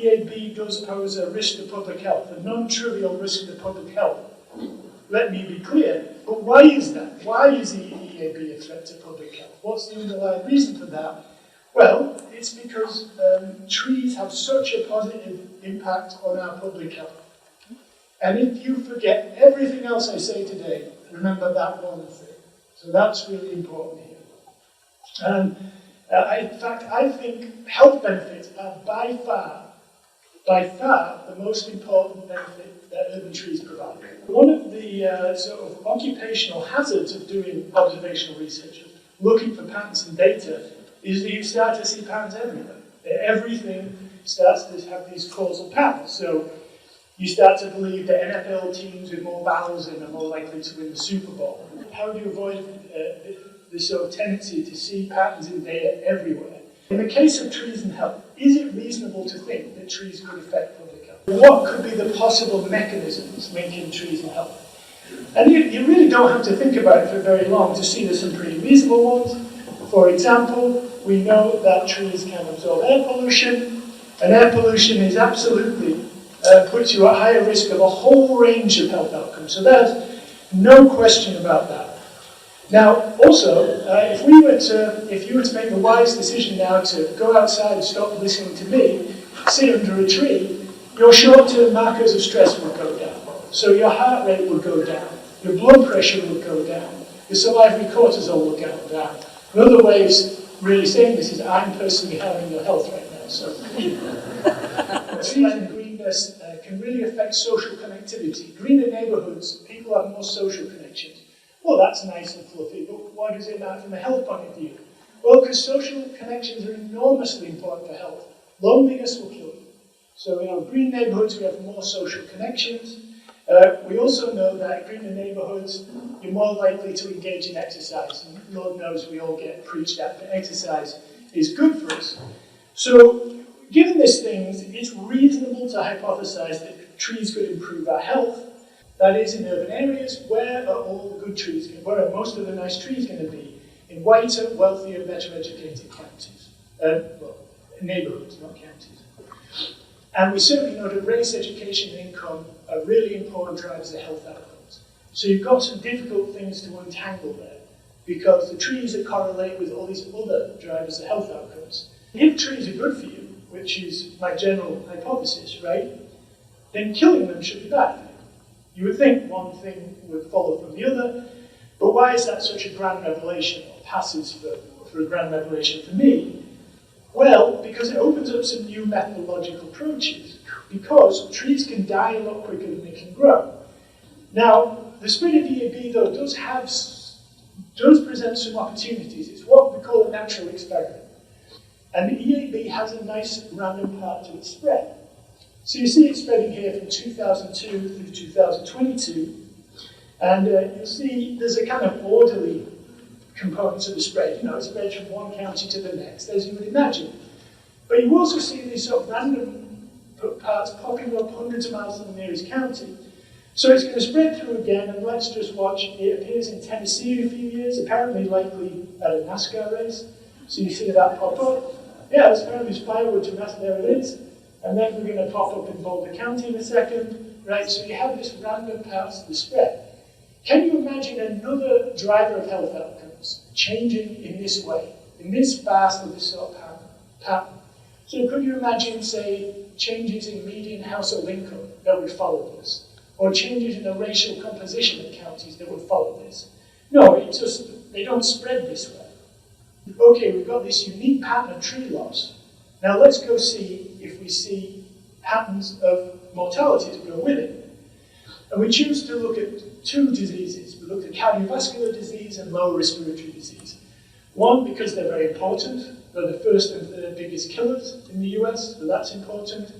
EAB does pose a risk to public health, a non-trivial risk to public health. Let me be clear, but why is that? Why is the EAB a threat to public health? What's the underlying reason for that? Well, it's because trees have such a positive impact on our public health. And if you forget everything else I say today, remember that one thing. So that's really important here. And in fact, I think health benefits are by far the most important benefit that urban trees provide. One of the sort of occupational hazards of doing observational research, looking for patterns in data, is that you start to see patterns everywhere. Everything starts to have these causal patterns. So you start to believe that NFL teams with more vowels in are more likely to win the Super Bowl. How do you avoid this sort of tendency to see patterns in data everywhere? In the case of trees and health, is it reasonable to think that trees could affect public health? What could be the possible mechanisms linking trees and health? And you really don't have to think about it for very long to see there's some pretty reasonable ones. For example, we know that trees can absorb air pollution, and air pollution is absolutely puts you at higher risk of a whole range of health outcomes. So there's no question about that. Now, also, if you were to make the wise decision now to go outside and stop listening to me, sit under a tree, your short-term markers of stress will go down. So your heart rate will go down, your blood pressure will go down, your salivary cortisol will go down. Another way of really saying this is I'm personally harming your health right now. So trees and greenness can really affect social connectivity. Greener neighborhoods, people have more social connections. Well, that's nice and fluffy, but why does it matter from a health point of view? Well, because social connections are enormously important for health. Loneliness will kill you. So in green neighborhoods, we have more social connections. We also know that in greener neighborhoods, you're more likely to engage in exercise. And Lord knows we all get preached at, but exercise is good for us. So, given these things, it's reasonable to hypothesize that trees could improve our health. That is, in urban areas, where are all the good trees going? Where are most of the nice trees going to be? In whiter, wealthier, better educated counties. Neighborhoods, not counties. And we certainly know that race, education, and income are really important drivers of health outcomes. So you've got some difficult things to untangle there, because the trees that correlate with all these other drivers of health outcomes. If trees are good for you, which is my general hypothesis, right, then killing them should be bad. You would think one thing would follow from the other, but why is that such a grand revelation, or passes for a grand revelation for me? Well, because it opens up some new methodological approaches, because trees can die a lot quicker than they can grow. Now, the spirit of EAB, though, does present some opportunities. It's what we call a natural experiment. And the EAB has a nice random part to its spread. So you see it spreading here from 2002 through 2022, and you'll see there's a kind of orderly component to the spread. You know, it spreads from one county to the next, as you would imagine. But you also see these sort of random parts popping up hundreds of miles from the nearest county. So it's going to spread through again, and let's just watch. It appears in Tennessee in a few years, apparently likely at a NASCAR race. So you see that pop up. Yeah, it's apparently firewood to NASCAR, there it is. And then we're going to pop up in Boulder County in a second. Right, so you have this random parts of the spread. Can you imagine another driver of health outcomes changing in this way, in this fast of this sort of pattern? So could you imagine, say, changes in median household income that would follow this? Or changes in the racial composition of counties that would follow this? No, they don't spread this way. Okay, we've got this unique pattern of tree loss. Now let's go see if we see patterns of mortality to go with it. And we choose to look at two diseases. We looked at cardiovascular disease and lower respiratory disease. One, because they're very important. They're the first and third biggest killers in the US, so that's important.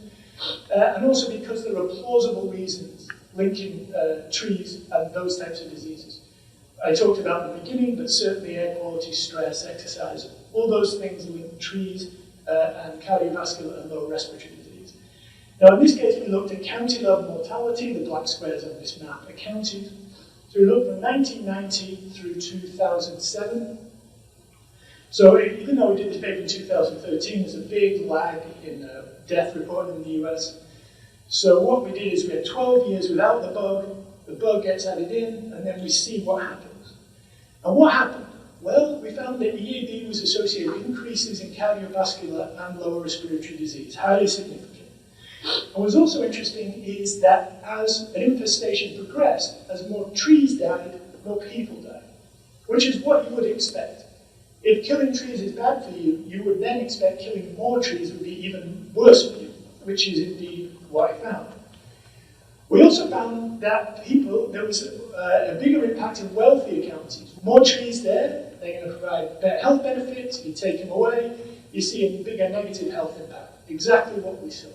And also because there are plausible reasons linking trees and those types of diseases. I talked about in the beginning, but certainly air quality, stress, exercise, all those things link trees and cardiovascular and lower respiratory disease. Now in this case we looked at county level mortality, the black squares on this map are counties. So we looked from 1990 through 2007. So even though we did this paper in 2013, there's a big lag in death reported in the US. So what we did is we had 12 years without the bug gets added in, and then we see what happens. And what happened? Well, we found that EAB was associated with increases in cardiovascular and lower respiratory disease, highly significant. And what's also interesting is that as an infestation progressed, as more trees died, more people died, which is what you would expect. If killing trees is bad for you, you would then expect killing more trees would be even worse for you, which is indeed what I found. We also found that there was a bigger impact in wealthier counties. More trees there, they're going to provide better health benefits. You take them away, you see a bigger negative health impact. Exactly what we saw.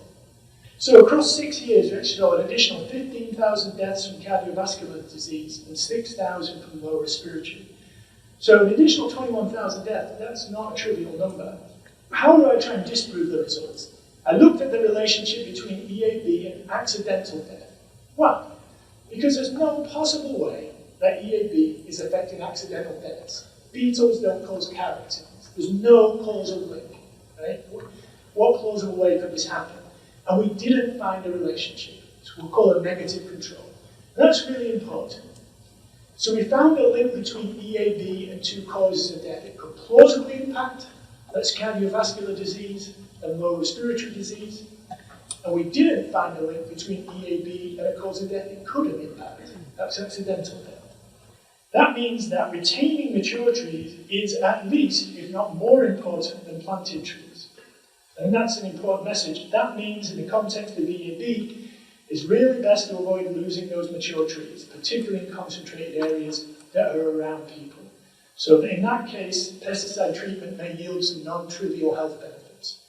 So across 6 years, we actually saw an additional 15,000 deaths from cardiovascular disease and 6,000 from lower respiratory. So an additional 21,000 deaths, that's not a trivial number. How do I try and disprove the results? I looked at the relationship between EAB and accidental death. Why? Because there's no possible way that EAB is affecting accidental deaths. Beetles don't cause car accidents. There's no causal link. Right? What causal way could this happen? And we didn't find a relationship. So we'll call it negative control. And that's really important. So we found a link between EAB and two causes of death. It could plausibly impact, that's cardiovascular disease and low respiratory disease. And we didn't find a link between EAB and a cause of death it couldn't impact, that's accidental death. That means that retaining mature trees is at least, if not more important than planted trees. And that's an important message. That means, in the context of EAB, it's really best to avoid losing those mature trees, particularly in concentrated areas that are around people. So in that case, pesticide treatment may yield some non-trivial health benefits.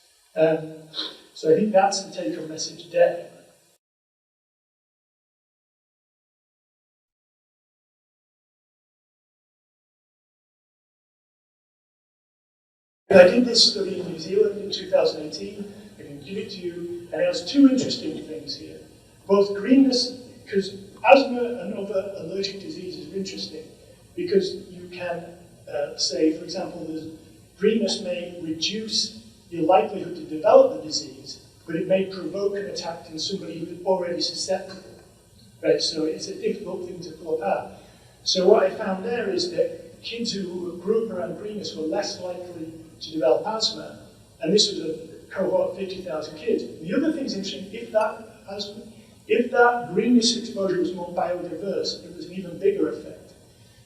So I think that's the take-home message there. I did this study in New Zealand in 2018. I can give it to you, and it has two interesting things here. Both greenness, because asthma and other allergic diseases are interesting, because you can say, for example, greenness may reduce your likelihood to develop the disease, but it may provoke an attack in somebody who's already susceptible. Right, so it's a difficult thing to pull apart. So what I found there is that kids who grew up around greenness were less likely to develop asthma, and this was a cohort of 50,000 kids. The other thing is interesting, if that greenness exposure was more biodiverse, it was an even bigger effect.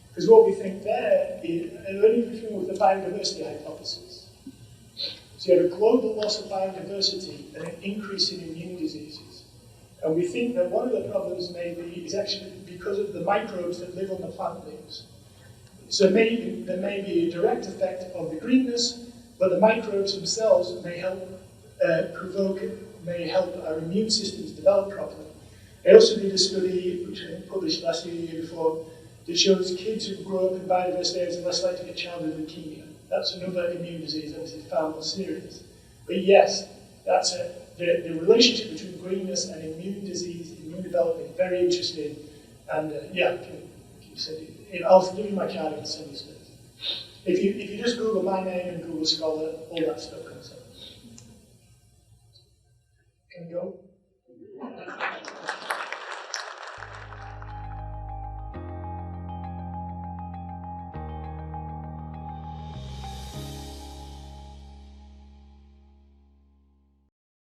Because what we think there is an early thing with the biodiversity hypothesis. So you have a global loss of biodiversity and an increase in immune diseases. And we think that one of the problems is actually because of the microbes that live on the plant leaves. So maybe there may be a direct effect of the greenness, but the microbes themselves may help may help our immune systems develop properly. I also did a study, which I published last year, the year before, that shows kids who grow up in biodiverse areas are less likely to get childhood leukemia. That's another immune disease that is far more serious. But yes, that's the relationship between greenness and immune disease, immune development, is very interesting. And I'll give you my card and send you stuff. If you just Google my name and Google Scholar, all that stuff comes up. Can we go?